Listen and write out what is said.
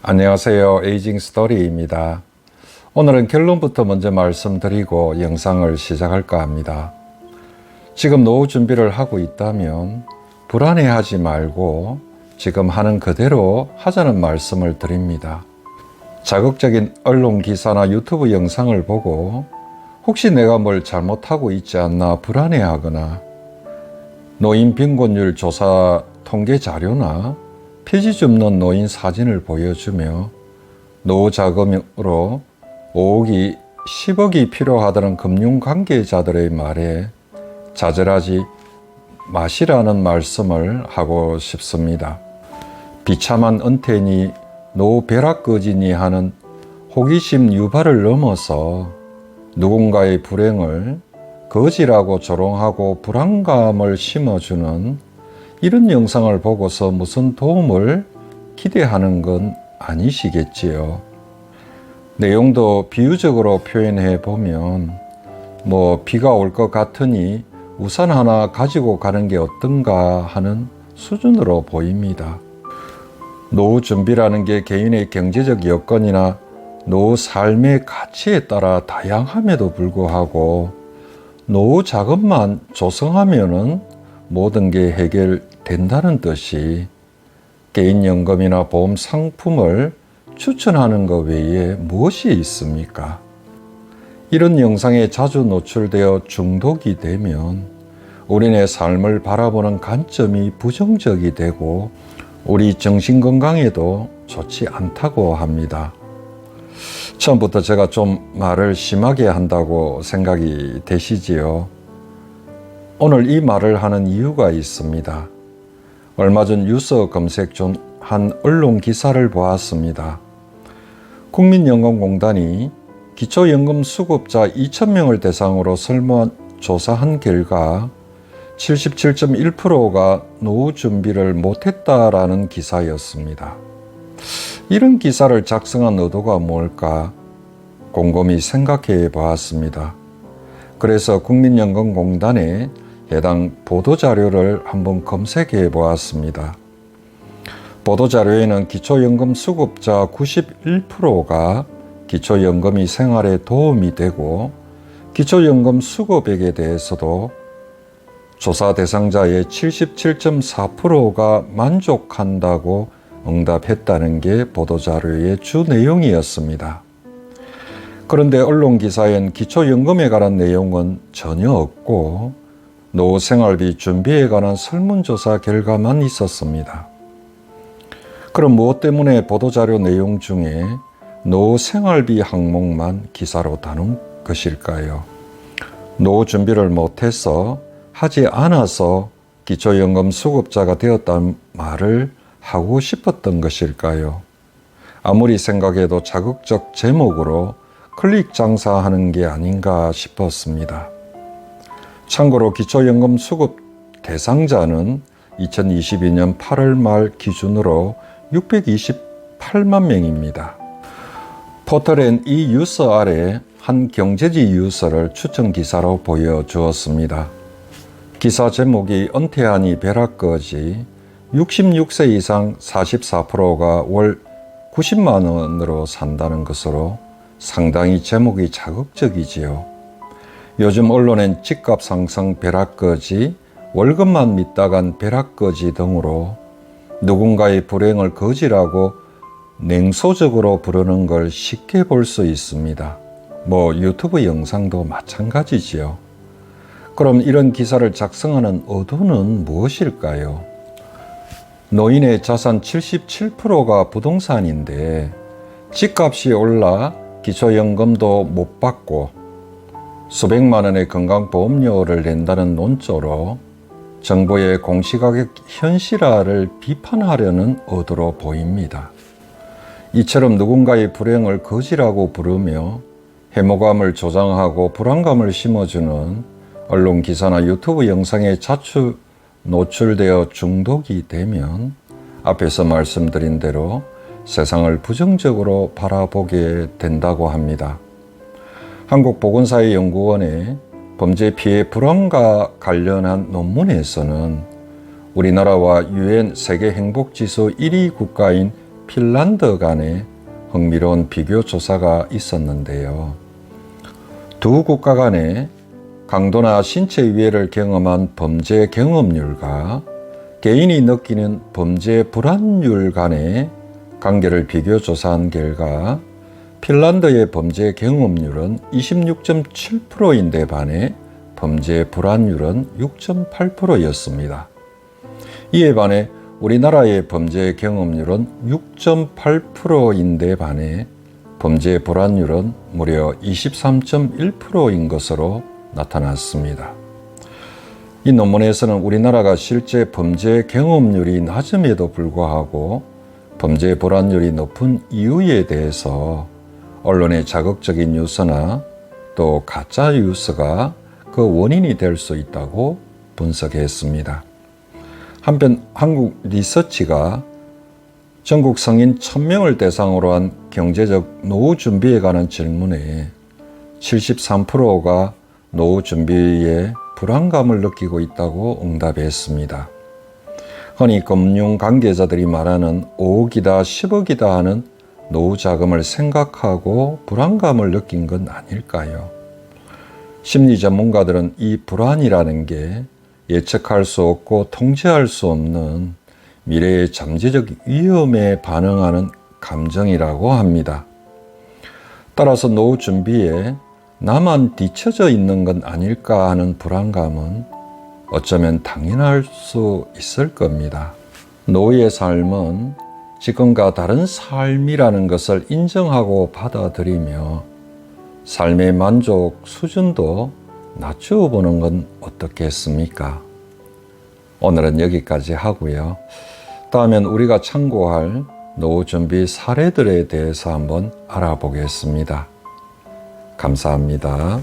안녕하세요. 에이징 스토리입니다. 오늘은 결론부터 먼저 말씀드리고 영상을 시작할까 합니다. 지금 노후 준비를 하고 있다면 불안해하지 말고 지금 하는 그대로 하자는 말씀을 드립니다. 자극적인 언론 기사나 유튜브 영상을 보고 혹시 내가 뭘 잘못하고 있지 않나 불안해하거나 노인 빈곤율 조사 통계 자료나 폐지 줍는 노인 사진을 보여주며 노후 자금으로 5억이 10억이 필요하다는 금융 관계자들의 말에 좌절하지 마시라는 말씀을 하고 싶습니다. 비참한 은퇴니 노후 벼락거지니 하는 호기심 유발을 넘어서 누군가의 불행을 거지라고 조롱하고 불안감을 심어주는 이런 영상을 보고서 무슨 도움을 기대하는 건 아니시겠지요. 내용도 비유적으로 표현해 보면 비가 올 것 같으니 우산 하나 가지고 가는 게 어떤가 하는 수준으로 보입니다. 노후 준비라는 게 개인의 경제적 여건이나 노후 삶의 가치에 따라 다양함에도 불구하고 노후 자금만 조성하면은 모든 게 해결된다는 듯이 개인연금이나 보험 상품을 추천하는 것 외에 무엇이 있습니까? 이런 영상에 자주 노출되어 중독이 되면 우리네 삶을 바라보는 관점이 부정적이 되고 우리 정신건강에도 좋지 않다고 합니다. 처음부터 제가 좀 말을 심하게 한다고 생각이 되시지요? 오늘 이 말을 하는 이유가 있습니다. 얼마 전 뉴스 검색 중 한 언론 기사를 보았습니다. 국민연금공단이 기초연금 수급자 2,000명을 대상으로 설문조사한 결과 77.1%가 노후 준비를 못했다라는 기사였습니다. 이런 기사를 작성한 의도가 뭘까 곰곰이 생각해 보았습니다. 그래서 국민연금공단에 해당 보도자료를 한번 검색해 보았습니다. 보도자료에는 기초연금 수급자 91%가 기초연금이 생활에 도움이 되고 기초연금 수급액에 대해서도 조사 대상자의 77.4%가 만족한다고 응답했다는 게 보도자료의 주 내용이었습니다. 그런데 언론 기사엔 기초연금에 관한 내용은 전혀 없고 노후 생활비 준비에 관한 설문조사 결과만 있었습니다. 그럼 무엇 때문에 보도자료 내용 중에 노후 생활비 항목만 기사로 다룬 것일까요? 노후 준비를 못해서 하지 않아서 기초연금 수급자가 되었다는 말을 하고 싶었던 것일까요? 아무리 생각해도 자극적 제목으로 클릭 장사하는 게 아닌가 싶었습니다. 참고로 기초연금 수급 대상자는 2022년 8월 말 기준으로 628만 명입니다. 포털엔 이 뉴스 아래 한 경제지 뉴스를 추천 기사로 보여주었습니다. 기사 제목이 은퇴하니 벼락거지 66세 이상 44%가 월 90만 원으로 산다는 것으로 상당히 제목이 자극적이지요. 요즘 언론엔 집값 상승 벼락거지, 월급만 믿다간 벼락거지 등으로 누군가의 불행을 거지라고 냉소적으로 부르는 걸 쉽게 볼 수 있습니다. 유튜브 영상도 마찬가지지요. 그럼 이런 기사를 작성하는 의도는 무엇일까요? 노인의 자산 77%가 부동산인데 집값이 올라 기초연금도 못 받고 수백만 원의 건강보험료를 낸다는 논조로 정부의 공시가격 현실화를 비판하려는 의도로 보입니다. 이처럼 누군가의 불행을 거지라고 부르며 해모감을 조장하고 불안감을 심어주는 언론 기사나 유튜브 영상에 자주 노출되어 중독이 되면 앞에서 말씀드린 대로 세상을 부정적으로 바라보게 된다고 합니다. 한국보건사회연구원의 범죄 피해 불안과 관련한 논문에서는 우리나라와 유엔 세계 행복지수 1위 국가인 핀란드 간의 흥미로운 비교 조사가 있었는데요. 두 국가 간의 강도나 신체 위해를 경험한 범죄 경험률과 개인이 느끼는 범죄 불안율 간의 관계를 비교 조사한 결과 핀란드의 범죄 경험률은 26.7%인데 반해 범죄 불안율은 6.8%였습니다. 이에 반해 우리나라의 범죄 경험률은 6.8%인데 반해 범죄 불안율은 무려 23.1%인 것으로 나타났습니다. 이 논문에서는 우리나라가 실제 범죄 경험률이 낮음에도 불구하고 범죄 불안율이 높은 이유에 대해서 언론의 자극적인 뉴스나 또 가짜 뉴스가 그 원인이 될 수 있다고 분석했습니다. 한편 한국 리서치가 전국 성인 1000명을 대상으로 한 경제적 노후 준비에 관한 질문에 73%가 노후 준비에 불안감을 느끼고 있다고 응답했습니다. 흔히 금융 관계자들이 말하는 5억이다 10억이다 하는 노후 자금을 생각하고 불안감을 느낀 건 아닐까요? 심리 전문가들은 이 불안이라는 게 예측할 수 없고 통제할 수 없는 미래의 잠재적 위험에 반응하는 감정이라고 합니다. 따라서 노후 준비에 나만 뒤처져 있는 건 아닐까 하는 불안감은 어쩌면 당연할 수 있을 겁니다. 노후의 삶은 지금과 다른 삶이라는 것을 인정하고 받아들이며 삶의 만족 수준도 낮추어 보는 건 어떻겠습니까? 오늘은 여기까지 하고요. 다음엔 우리가 참고할 노후 준비 사례들에 대해서 한번 알아보겠습니다. 감사합니다.